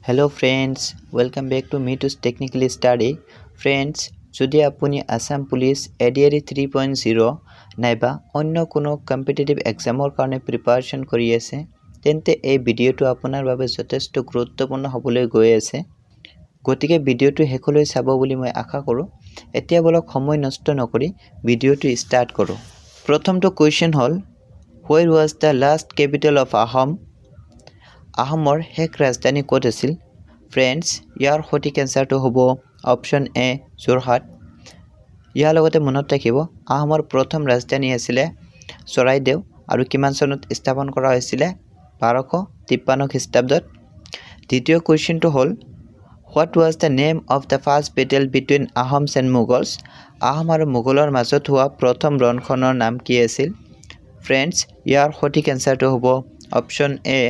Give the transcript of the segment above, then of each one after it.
Hello friends, welcome back to Me Too's Technical Study. Friends, যদি আপুনি Assam police ADRE 3.0 নাইবা অন্য কোনো কম্পিটিটিভ এক্সামৰ কাৰণে প্ৰিপাৰেচন কৰি আছে তেন্তে এই ভিডিঅ'টো আপোনাৰ বাবে যথেষ্ট গুৰুত্বপূৰ্ণ হ'বলৈ গৈ আছে গতিকে ভিডিঅ'টো শেষলৈ চাব বুলি মই আশা কৰোঁ এতিয়া বলক সময় নষ্ট নকৰি ভিডিঅ'টো ষ্টাৰ্ট কৰোঁ প্ৰথমটো কোৱেশ্চন হ'ল Where was the last capital of Ahom? আহোমৰ শেষ ৰাজধানী ক'ত আছিল ফ্ৰেণ্ডছ ইয়াৰ সঠিক এনসাৰটো হ'ব অপচন এ যোৰহাট ইয়াৰ লগতে মনত ৰাখিব আহোমৰ প্ৰথম ৰাজধানী আছিল চৰাইদেউ আৰু কিমান চনত স্থাপন কৰা হৈছিল 1253 খ্ৰীষ্টাব্দত দ্বিতীয় কোৱেশ্চনটো হ'ল What was the name of the first battle between Ahoms and Mughals? Ahom আৰু মোগলৰ মাজত হোৱা প্ৰথম ৰণখনৰ নাম কি আছিল ফ্ৰেণ্ডছ ইয়াৰ সঠিক এনসাৰটো হ'ব অপচন এ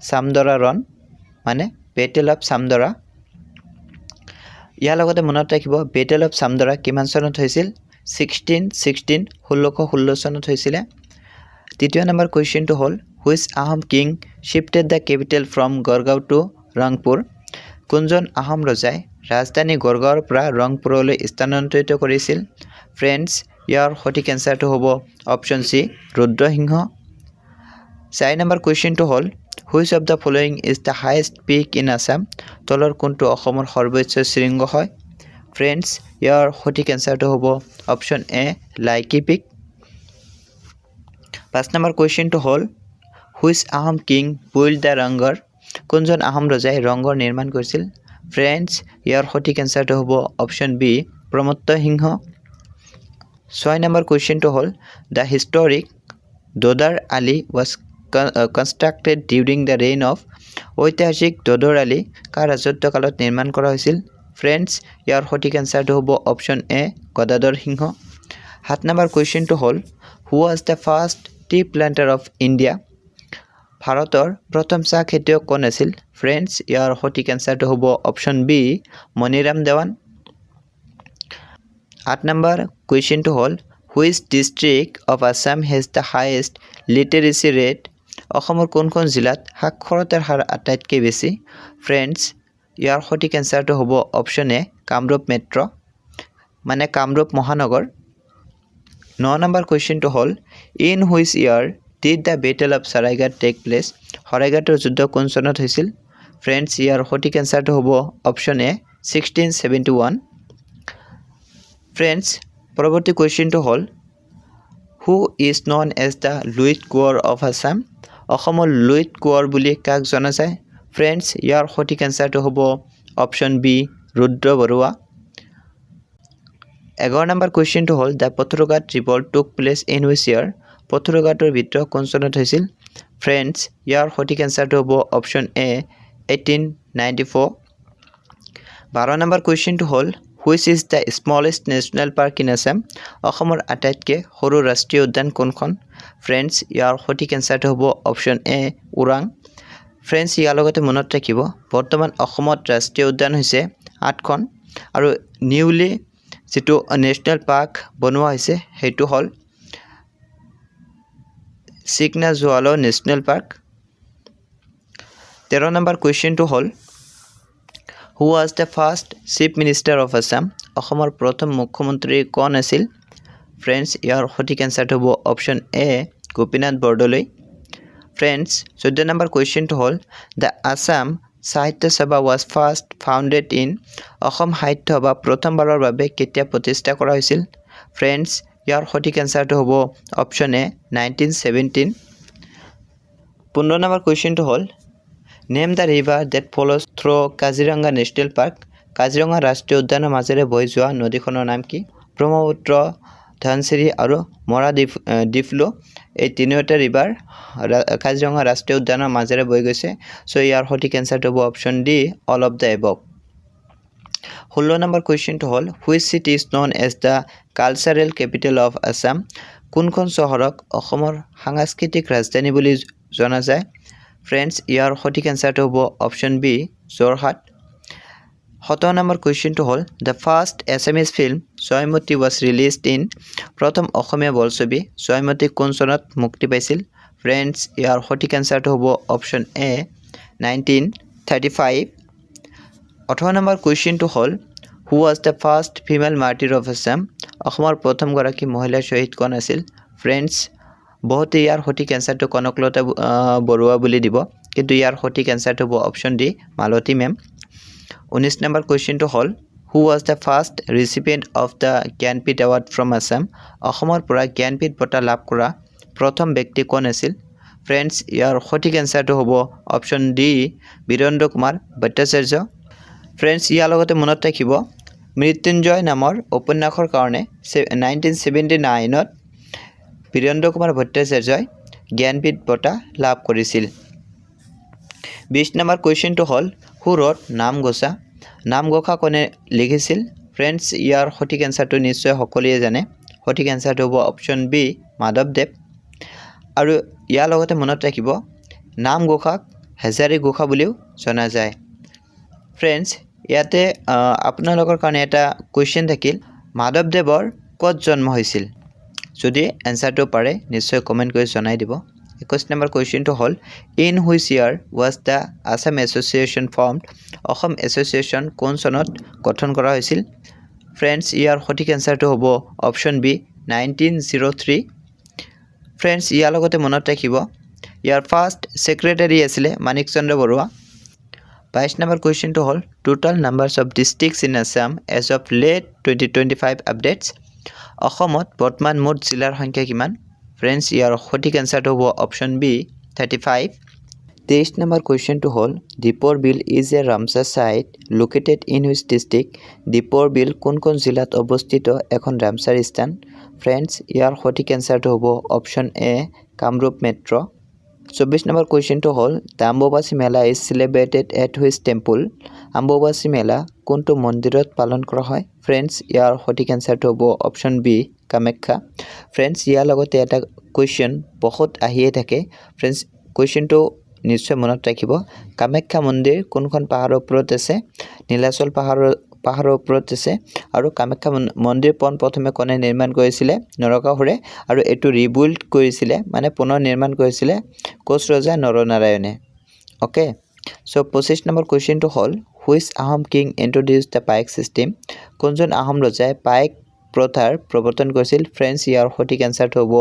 সামদৰা ৰণ মানে বেটেল অফ সামদৰা ইয়াৰ লগতে মনত ৰাখিব বেটেল অফ সামদৰা কিমান চনত হৈছিল 1616 চনত হৈছিল তৃতীয় নম্বৰ কোৱেশ্চনটো হ'ল which Ahom king shifted the capital from Garhgaon to Rangpur কোনজন আহোম ৰজাই ৰাজধানী গড়গাঁৱৰ পৰা ৰংপুৰলৈ স্থানান্তৰিত কৰিছিল ফ্ৰেণ্ডছ ইয়াৰ সঠিক এনসাৰটো হ'ব অপচন সি ৰুদ্ৰসিংহ 4 নম্বৰ কোৱেশ্চনটো হ'ল Which of the following is the highest peak in Assam? তলৰ কোনটো অসমৰ সৰ্বোচ্চ শৃংগ হয় ফ্ৰেণ্ডছ ইয়াৰ সঠিক এনসাৰটো হ'ব অপচন এ লাইকি পিক 5 নম্বৰ কোৱেশ্চনটো হ'ল Which Ahom king built the Rang Ghar কোনজন আহোম ৰজাই ৰংঘৰ নিৰ্মাণ কৰিছিল ফ্ৰেণ্ডছ ইয়াৰ সঠিক এনসাৰটো হ'ব অপচন বি প্ৰমত্ত সিংহ 6 নম্বৰ কোৱেশ্চনটো হ'ল The historic Dodar Ali was constructed during the reign of ঐতিহাসিক দদৰ আলী কাৰ ৰাজত্বকালত নিৰ্মাণ কৰা হৈছিল ফ্ৰেণ্ডছ ইয়াৰ সঠিক এনসাৰটো হ'ব অপচন এ গদাধৰ সিংহ 7 নম্বৰ কোৱেশ্চনটো হ'ল হু was the first tea planter of India ভাৰতৰ প্ৰথম চাহ খেতিয়ক কোন আছিল ফ্ৰেণ্ডছ ইয়াৰ সঠিক এনসাৰটো হ'ব option B Maniram Dewan 8 number কোৱেশ্চনটো হ'ল Which district of Assam has the highest literacy rate অসমৰ কোনখন জিলাত সাক্ষৰতাৰ হাৰ আটাইতকৈ বেছি ফ্ৰেণ্ডছ ইয়াৰ সঠিক এনসাৰটো হ'ব অপচন এ কামৰূপ মেট্ৰ মানে কামৰূপ মহানগৰ 9 নম্বৰ কোৱেশ্চনটো হ'ল in which year did the battle of Saraighat take place শৰাইঘাটৰ যুদ্ধ কোন চনত হৈছিল ফ্ৰেণ্ডছ ইয়াৰ সঠিক এনসাৰটো হ'ব অপচন এ 1671 ফ্ৰেণ্ডছ পৰৱৰ্তী কোৱেশ্চনটো হ'ল who is known as the Luit Konwar of Assam অসমৰ লুইট কোঁৱৰ বুলি কাক জনা যায় ফ্ৰেণ্ডছ ইয়াৰ সঠিক এনসাৰটো হ'ব option B Rudra Barua 11 number কুৱেশ্চনটো হ'ল the Patharughat revolt took place in which year পথৰুঘাটৰ বিদ্ৰোহ কোন চনত হৈছিল ফ্ৰেণ্ডছ ইয়াৰ সঠিক এনসাৰটো হ'ব অপচন এ 1894 12 নম্বৰ কুৱেশ্চনটো হ'ল Which is the smallest national park in Assam? অসমৰ আটাইতকৈ সৰু ৰাষ্ট্ৰীয় উদ্যান কোনখন ফ্ৰেণ্ডছ ইয়াৰ সঠিক এনসাৰটো হ'ব অপচন এ ওৰাং ফ্ৰেণ্ডছ ইয়াৰ লগতে মনত ৰাখিব বৰ্তমান অসমত ৰাষ্ট্ৰীয় উদ্যান হৈছে 8খন আৰু নিউলি যেটো নেশ্যনেল পাৰ্ক বনোৱা হৈছে হেতু হ'ল চিকনা জোৱালো নেশ্যনেল পাৰ্ক 13 নম্বৰ কুৱেশ্চনটো হ'ল Who was the first chief minister of Assam? অসমৰ প্ৰথম মুখ্যমন্ত্ৰী কোন আছিল ফ্ৰেণ্ডছ ইয়াৰ সঠিক এনসাৰটো হ'ব অপচন এ গোপীনাথ বৰদলৈ ফ্ৰেণ্ডছ 14 নম্বৰ কুৱেশ্চনটো হ'ল দ্য আছাম সাহিত্য সভা was first founded in Assam সাহিত্য সভা প্ৰথমবাৰৰ বাবে কেতিয়া প্ৰতিষ্ঠা কৰা হৈছিল ফ্ৰেণ্ডছ ইয়াৰ সঠিক এনসাৰটো হ'ব অপচন এ 1917 15 নম্বৰ কুৱেশ্চনটো হ'ল Name the river that flows through Kaziranga National Park. Kaziranga ৰাষ্ট্ৰীয় উদ্যানৰ মাজেৰে বৈ যোৱা নদীখনৰ নাম কি? ব্ৰহ্মপুত্ৰ, ধনশিৰি আৰু মৰা ডিফ্লু এই তিনিওটা ৰিভাৰ কাজিৰঙা ৰাষ্ট্ৰীয় উদ্যানৰ মাজেৰে বৈ গৈছে। সো ইয়াৰ সঠিক এনসাৰটো হ'ব option D all of the above. 16 number কুৱেশ্চনটো হ'ল which city is known as the cultural capital of Assam কোনখন চহৰক অসমৰ সাংস্কৃতিক ৰাজধানী বুলি জনা যায় ফ্ৰেণ্ডছ ইয়াৰ সঠিক এনসাৰটো হ'ব অপচন বি যোৰহাট 17 নম্বৰ কুৱেশ্চনটো হ'ল the first Assamese film Joymoti was released in প্ৰথম অসমীয়া বোলছবি জয়মতী কোন চনত মুক্তি পাইছিল ফ্ৰেণ্ডছ ইয়াৰ সঠিক এনসাৰটো হ'ব অপচন এ 1935 18 নম্বৰ কুৱেশ্যনটো হ'ল who was the first female martyr of Assam অসমৰ প্ৰথমগৰাকী মহিলা শ্বহীদ কোন আছিল ফ্ৰেণ্ডছ বহুতে ইয়াৰ সঠিক এনসাৰটো কনকলতা বৰুৱা বুলি দিব কিন্তু ইয়াৰ সঠিক এনসাৰটো হ'ব অপচন ডি মালতী মেম 19 নম্বৰ কুৱেশ্যনটো হ'ল who was the first recipient of the Jnanpith award from Assam অসমৰ পৰা জ্ঞানপীঠ বঁটা লাভ কৰা প্ৰথম ব্যক্তি কোন আছিল ফ্ৰেণ্ডছ ইয়াৰ সঠিক এনসাৰটো হ'ব option D Birendra Kumar Bhattacharya friends ইয়াৰ লগতে মনত ৰাখিব মৃত্যুঞ্জয় নামৰ উপন্যাসৰ কাৰণে 1979ত বীৰেন্দ্ৰ কুমাৰ ভট্টাচাৰ্যই জ্ঞানপীঠ বঁটা লাভ কৰিছিল 20 নম্বৰ কুৱেশ্যনটো হ'ল হু ৰট নামঘোষা নামঘোষা কোনে লিখিছিল ফ্ৰেণ্ডছ ইয়াৰ সঠিক এনসাৰটো নিশ্চয় সকলোৱে জানে সঠিক এনসাৰটো হ'ব অপচন বি মাধৱদেৱ আৰু ইয়াৰ লগতে মনত ৰাখিব নামঘোষাক হেজাৰী ঘোষা বুলিও জনা যায় ফ্ৰেণ্ডছ ইয়াতে আপোনালোকৰ কাৰণে এটা কুৱেশ্যন থাকিল মাধৱদেৱৰ ক'ত জন্ম হৈছিল যদি এনসাৰটো পাৰে নিশ্চয় কমেন্ট কৰি জনাই দিব 21 নম্বৰ কুৱেশ্যনটো হ'ল in which year was the Assam association formed Assam association কোন চনত গঠন কৰা হৈছিল ফ্ৰেণ্ডছ ইয়াৰ সঠিক এনসাৰটো হ'ব অপচন বি 1903 ফ্ৰেণ্ডছ ইয়াৰ লগতে মনত ৰাখিব ইয়াৰ ফাৰ্ষ্ট সেক্ৰেটাৰী আছিলে মানিক চন্দ্ৰ বৰুৱা 22 নম্বৰ কুৱেশ্যনটো হ'ল total numbers of districts in Assam as of late 2025 updates অসমত বৰ্তমান মুঠ জিলাৰ সংখ্যা কিমান ফ্ৰেণ্ডছ ইয়াৰ সঠিক এনসাৰটো হ'ব অপচন বি 35 23 নম্বৰ কুৱেশ্যনটো হ'ল Deepor Beel is a Ramsar site located in which district Deepor Beel কোন জিলাত অৱস্থিত এখন ৰামছাৰ স্থান ফ্ৰেণ্ডছ ইয়াৰ সঠিক এনসাৰটো হ'ব option A Kamrup Metro 24 number কুৱেশ্যনটো হ'ল the Ambubachi Mela is celebrated at which temple Ambubachi Mela কোনটো মন্দিৰত পালন কৰা হয় ফ্ৰেণ্ডছ ইয়াৰ সঠিক এনসাৰটো হ'ব অপচন বি কামাখ্যা ফ্ৰেণ্ডছ ইয়াৰ লগতে এটা কুৱেশ্যন বহুত আহিয়ে থাকে ফ্ৰেণ্ডছ কুৱেশ্যনটো নিশ্চয় মনত ৰাখিব কামাখ্যা মন্দিৰ কোনখন পাহাৰৰ ওপৰত আছে নীলাচল পাহাৰৰ ওপৰত আছে আৰু কামাখ্যা মন্দিৰ প্ৰথমে কোনে নিৰ্মাণ কৰিছিলে নৰকাসুৰে আৰু এটো ৰিবিল্ড কৰিছিলে মানে পুনৰ নিৰ্মাণ কৰিছিলে কোচ ৰজা নৰনাৰায়ণে ওকে সো 25 নম্বৰ কুৱেশ্যনটো হ'ল which Ahom king introduced the paik system কোনজন আহোম ৰজাই পাইক প্ৰথাৰ প্ৰৱৰ্তন কৰিছিল ফ্ৰেণ্ডছ ইয়াৰ সঠিক এনসাৰটো হ'ব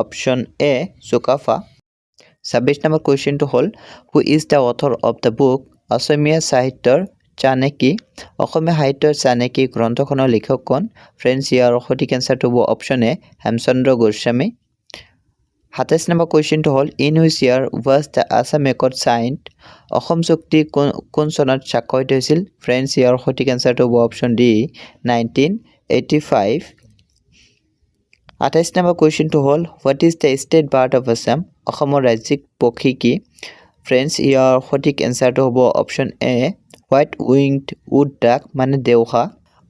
অপচন এ চুকাফা 26 নম্বৰ কুৱেশ্যনটো হ'ল who is the author of the book Asamiya Sahityar Chaneki অসমীয়া সাহিত্যৰ চানেকি গ্ৰন্থখনৰ লেখক কোন ফ্ৰেণ্ডছ ইয়াৰ সঠিক এনসাৰটো হ'ব অপচন এ হেমচন্দ্ৰ গোস্বামী 27 নম্বৰ কুৱেশ্যনটো হ'ল in which year was the Assam accord signed Assam চুক্তি কোন চনত স্বাক্ষৰিত হৈছিল ফ্ৰেণ্ডছ ইয়াৰ সঠিক এনসাৰটো হ'ব অপচন ডি 1985 28 নম্বৰ কুৱেশ্যনটো হ'ল what is the state bird of Assam অসমৰ ৰাজ্যিক পক্ষী কি ফ্ৰেণ্ডছ ইয়াৰ সঠিক এনসাৰটো হ'ব option A white winged wood duck মানে দেওহা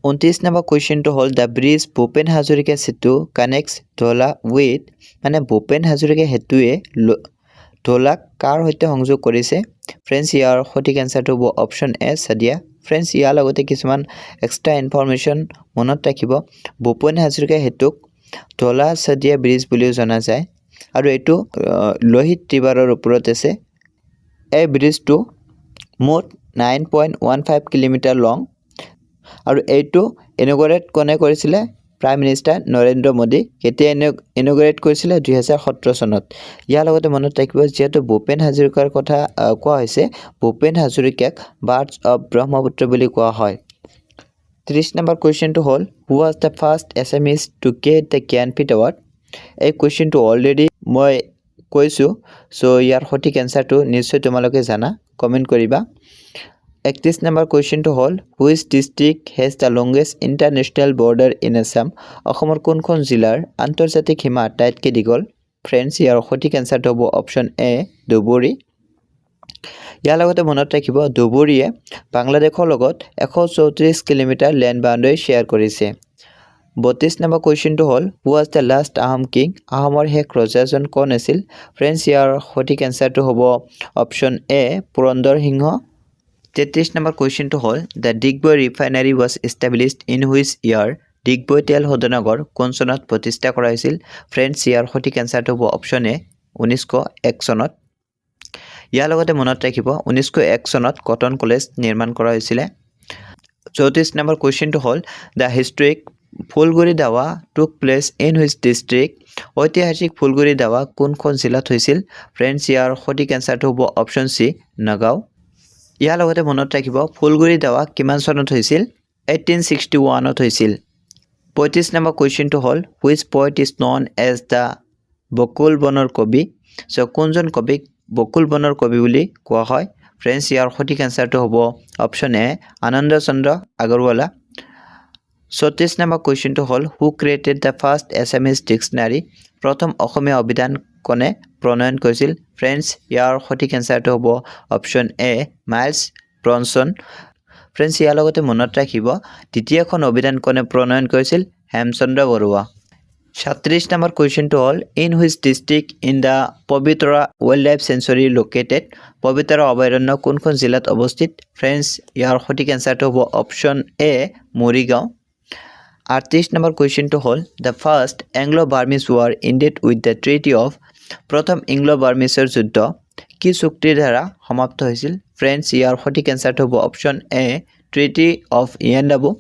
29 নম্বৰ কুৱেশ্যনটো হ'ল দ্য ব্ৰিজ ভূপেন হাজৰিকা সেতু কানেক্টছ ঢলা উইথ মানে ভূপেন হাজৰিকা সেতুৱে ঢলাক কাৰ সৈতে সংযোগ কৰিছে ফ্ৰেণ্ডছ ইয়াৰ সঠিক এনসাৰটো হ'ব অপচন এ সাদিয়া ফ্ৰেণ্ডছ ইয়াৰ লগতে কিছুমান এক্সট্ৰা ইনফৰমেশ্যন মনত ৰাখিব ভূপেন হাজৰিকা সেতুক ঢলা সাদিয়া ব্ৰিজ বুলিও জনা যায় আৰু এইটো লোহিত ৰিভাৰৰ ওপৰত আছে এই ব্ৰিজটো মুঠ 9.15 কিলোমিটাৰ লং আৰু এইটো ইনগৰেট কোনে কৰিছিলে প্ৰাইম মিনিষ্টাৰ নৰেন্দ্ৰ মোদী কেতিয়া ইনগৰেট কৰিছিলে 2017 চনত ইয়াৰ লগতে মনত ৰাখিব যেহেতু ভূপেন হাজৰিকাৰ কথা কোৱা হৈছে ভূপেন হাজৰিকাক বাৰ্ডছ অফ ব্ৰহ্মপুত্ৰ বুলি কোৱা হয় 30 নম্বৰ কুৱেশ্যনটো হ'ল who was the first Assamese to get the Jnanpith award এই কুৱেশ্যনটো অলৰেডি মই কৈছোঁ সো ইয়াৰ সঠিক এনসাৰটো নিশ্চয় তোমালোকে জানা কমেন্ট কৰিবা 31 নম্বৰ কুৱেশ্যনটো হ'ল which district has the longest international border in Assam অসমৰ কোনখন জিলাৰ আন্তৰ্জাতিক সীমা আটাইতকৈ দীঘল ফ্ৰেণ্ডছ ইয়াৰ সঠিক এনসাৰটো হ'ব অপচন এ ধুবুৰী ইয়াৰ লগতে মনত ৰাখিব ধুবুৰীয়ে বাংলাদেশৰ লগত 134 কিলোমিটাৰ লেণ্ড বাউণ্ডাৰী শ্বেয়াৰ কৰিছে 32 নম্বৰ কুৱেশ্যনটো হ'ল who was the last Ahom king আহোমৰ শেষ ৰজাজন কোন আছিল ফ্ৰেণ্ডছ ইয়াৰ সঠিক এনসাৰটো হ'ব অপচন এ পুৰন্দৰ সিংহ 33 নম্বৰ কুৱেশ্যনটো হ'ল the Digboi refinery was established in which ইয়াৰ ডিগবৈ তেল শোধনাগাৰ কোন চনত প্ৰতিষ্ঠা কৰা হৈছিল ফ্ৰেণ্ডছ ইয়াৰ সঠিক এনসাৰটো হ'ব অপচন এ 1901 চনত ইয়াৰ লগতে মনত ৰাখিব 1901 চনত কটন কলেজ নিৰ্মাণ কৰা হৈছিলে 34 নম্বৰ কুৱেশ্যনটো হ'ল দ্য হিষ্ট্ৰিক ফুলগুৰি দাৱা টুক প্লেচ ইন হুইচ ডিষ্ট্ৰিক্ট ঐতিহাসিক ফুলগুৰি দাৱা কোনখন জিলাত হৈছিল ফ্ৰেণ্ডছ ইয়াৰ সঠিক এনসাৰটো হ'ব অপশ্যন সি নগাঁও ইয়াৰ লগতে মনত ৰাখিব ফুলগুৰি দাৱা কিমান চনত হৈছিল 1861ত হৈছিল 35 নম্বৰ কুৱেশ্যনটো হ'ল which poet is known as the Bakul Banar Kabi so কোনজন কবিক বকুল বনৰ কবি বুলি কোৱা হয় ফ্ৰেণ্ডছ ইয়াৰ সঠিক এনসাৰটো হ'ব option A Anand Chandra Agarwala 36 number কুৱেশ্যনটো হ'ল who created the first Assamese dictionary প্ৰথম অসমীয়া অভিধান কোনে প্ৰণয়ন কৰিছিল ফ্ৰেণ্ডছ ইয়াৰ সঠিক এনসাৰটো হ'ব option A Miles Bronson friends ইয়াৰ লগতে মনত ৰাখিব দ্বিতীয়খন অভিধান কোনে প্ৰণয়ন কৰিছিল হেমচন্দ্ৰ বৰুৱা 37 নম্বৰ কুৱেশ্যনটো হ'ল in which district in the Pobitora wild life sanctuary located Pobitora অভয়াৰণ্য কোনখন জিলাত অৱস্থিত ফ্ৰেণ্ডছ ইয়াৰ সঠিক এনসাৰটো হ'ব অপশ্যন এ মৰিগাঁও 38 নম্বৰ কুৱেশ্যনটো হ'ল the first Anglo Burmese war ended with the treaty of প্ৰথম ইংলো বাৰ্মিজৰ যুদ্ধ কি চুক্তিৰ দ্বাৰা সমাপ্ত হৈছিল ফ্ৰেণ্ডছ ইয়াৰ সঠিক এনসাৰটো হ'ব option A treaty of Yandabo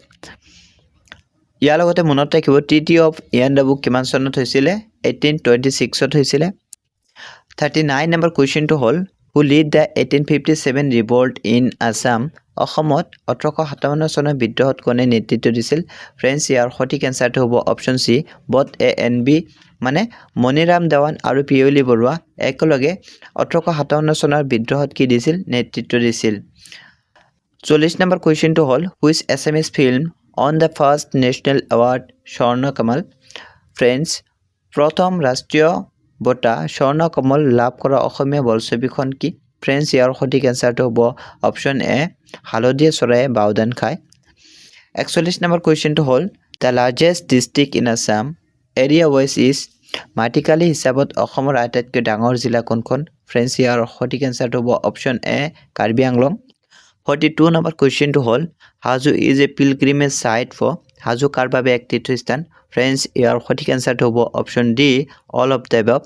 ইয়াৰ লগতে মনত ৰাখিব ট্ৰিটি অফ ইয়াণ্ডাবু কিমান চনত হৈছিলে 1826ত হৈছিলে 39 নম্বৰ কুৱেশ্যনটো হ'ল who led the 1857 revolt in Assam অসমত 1857 চনৰ বিদ্ৰোহত কোনে নেতৃত্ব দিছিল ফ্ৰেণ্ডছ ইয়াৰ সঠিক এনসাৰটো হ'ব অপশ্যন সি বট এ এন বি মানে মণিৰাম দেৱান আৰু পিয়লি বৰুৱা একেলগে 1857 চনৰ বিদ্ৰোহত কি দিছিল নেতৃত্ব দিছিল 40 নম্বৰ কুৱেশ্যনটো হ'ল which Assamese film on the first national award স্বৰ্ণ কমল ফ্ৰেণ্ডছ প্ৰথম ৰাষ্ট্ৰীয় বঁটা স্বৰ্ণ কমল লাভ কৰা অসমীয়া বোলছবিখন কি ফ্ৰেণ্ডছ ইয়াৰ সঠিক এনসাৰটো হ'ব অপশ্যন এ হালধীয়া চৰায়ে বাওদান খায় 41 নম্বৰ কুৱেশ্যনটো হ'ল the largest district in Assam area wise is মাটিকালি হিচাপত অসমৰ আটাইতকৈ ডাঙৰ জিলা কোনখন ফ্ৰেণ্ডছ ইয়াৰ সঠিক এনসাৰটো হ'ব option A Karbi Anglong 42 number কুৱেশ্যনটো হ'ল Hajo is a pilgrimage site for Hajo কাৰ বাবে এক তীৰ্থস্থান ফ্ৰেণ্ডছ ইয়াৰ সঠিক এনসাৰটো হ'ব option D all of the above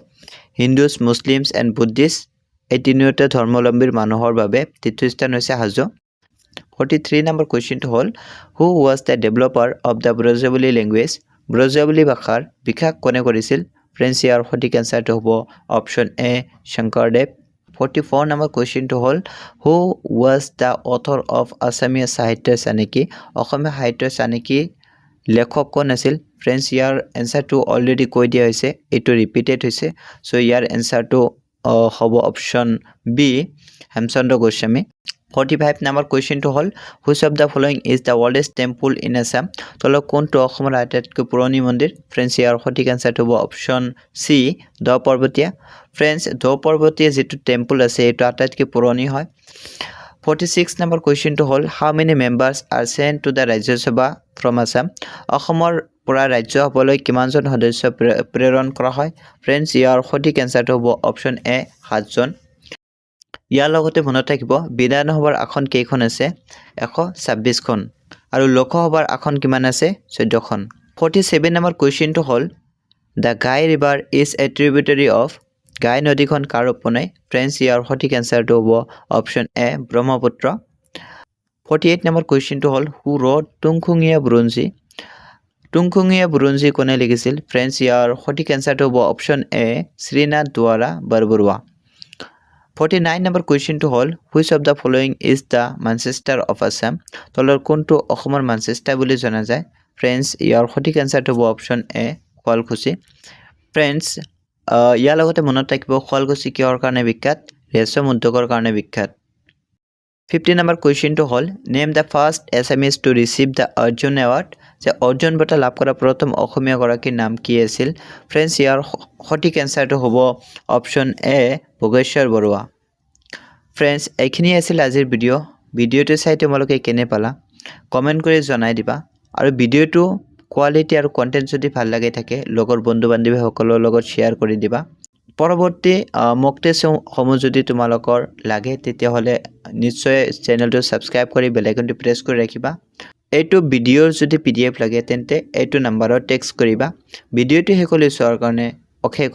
Hindus Muslims and Buddhist এই তিনিওটা ধৰ্মাৱলম্বীৰ মানুহৰ বাবে তীৰ্থস্থান হৈছে হাজো 43 নম্বৰ কুৱেশ্যনটো হ'ল who was the developer of the Brajavali language Brajavali ভাষাৰ বিকাশ কোনে কৰিছিল ফ্ৰেণ্ডছ ইয়াৰ সঠিক এনসাৰটো হ'ব অপশ্যন এ শংকৰদেৱ 44 নম্বৰ কুৱেশ্যনটো হ'ল who was the author of Asamiya Sahitya Chaneki অসমীয়া সাহিত্য চানেকি লেখক কোন আছিল ফ্ৰেণ্ডছ ইয়াৰ এনসাৰটো অলৰেডি কৈ দিয়া হৈছে এইটো ৰিপিটেড হৈছে সো ইয়াৰ এনসাৰটো হ'ব option B Hemchandra Goswami 45 number কুৱেশ্যনটো হ'ল which of the following is the oldest temple in Assam তলত কোনটো অসমৰ আটাইতকৈ পুৰণি মন্দিৰ ফ্ৰেণ্ডছ ইয়াৰ সঠিক এনসাৰটো হ'ব অপশ্যন চি দ পৰ্বতীয়া ফ্ৰেণ্ডছ দ পৰ্বতীয়া যিটো টেম্পল আছে এইটো আটাইতকৈ পুৰণি হয় 46 নম্বৰ কুৱেশ্যনটো হ'ল how many members are sent to the Rajya Sabha from Assam অসমৰ পৰা ৰাজ্যসভালৈ কিমানজন সদস্য প্ৰেৰণ কৰা হয় ফ্ৰেণ্ডছ ইয়াৰ সঠিক এনসাৰটো হ'ব অপশ্যন এ 7জন ইয়াৰ লগতে মনত ৰাখিব বিধানসভাৰ আসন কেইখন আছে 126খন আৰু লোকসভাৰ আসন কিমান আছে 14খন 47 নম্বৰ কুৱেশ্যনটো হ'ল the Gai river is a tributary of Gai নদীখন কাৰ উপনৈ ফ্ৰেণ্ডছ ইয়াৰ সঠিক এনসাৰটো হ'ব অপশ্যন এ ব্ৰহ্মপুত্ৰ 48 নম্বৰ কুৱেশ্যনটো হ'ল হু ৰ'ড টুংখুঙীয়া বুৰঞ্জী কোনে লিখিছিল ফ্ৰেণ্ডছ ইয়াৰ সঠিক এনসাৰটো হ'ব option A Srinath Duara Borbarua 49 number কুৱেশ্যনটো হ'ল which of the following is the Manchester of Assam তলৰ কোনটো অসমৰ মানচেষ্টাৰ বুলি জনা যায় ফ্ৰেণ্ডছ ইয়াৰ সঠিক এনসাৰটো হ'ব অপশ্যন এ শুৱালকুছি ফ্ৰেণ্ডছ ইয়াৰ লগতে মনত ৰাখিব শুৱালকুছি কিহৰ কাৰণে বিখ্যাত ৰেচম উদ্যোগৰ কাৰণে বিখ্যাত 50 নম্বৰ কুৱেশ্যনটো হ'ল name the first Assamese to receive the Arjun award যে অৰ্জুন বঁটা লাভ কৰা প্ৰথম অসমীয়া গৰাকীৰ নাম কি আছিল ফ্ৰেণ্ডছ ইয়াৰ সঠিক এনসাৰটো হ'ব option A Bhogeswar Barua friends এইখিনি আছিল আজিৰ ভিডিঅ'টো চাই তোমালোকে কেনে পালা কমেণ্ট কৰি জনাই দিবা আৰু ভিডিঅ'টো কোৱালিটি আৰু কণ্টেণ্ট যদি ভাল লাগি থাকে লগৰ বন্ধু বান্ধৱীসকলৰ লগত শ্বেয়াৰ কৰি দিবা পৰৱৰ্তী মক টেষ্টসমূহ যদি তোমালোকৰ লাগে তেতিয়াহ'লে নিশ্চয় চেনেলটো ছাবস্ক্ৰাইব কৰি বেল আইকনটো প্ৰেছ কৰি ৰাখিবা এইটো ভিডিঅ'ৰ যদি PDF লাগে তেন্তে এইটো নম্বৰত টেক্সট কৰিবা ভিডিঅ'টো শেষলৈ চোৱাৰ কাৰণে অশেষ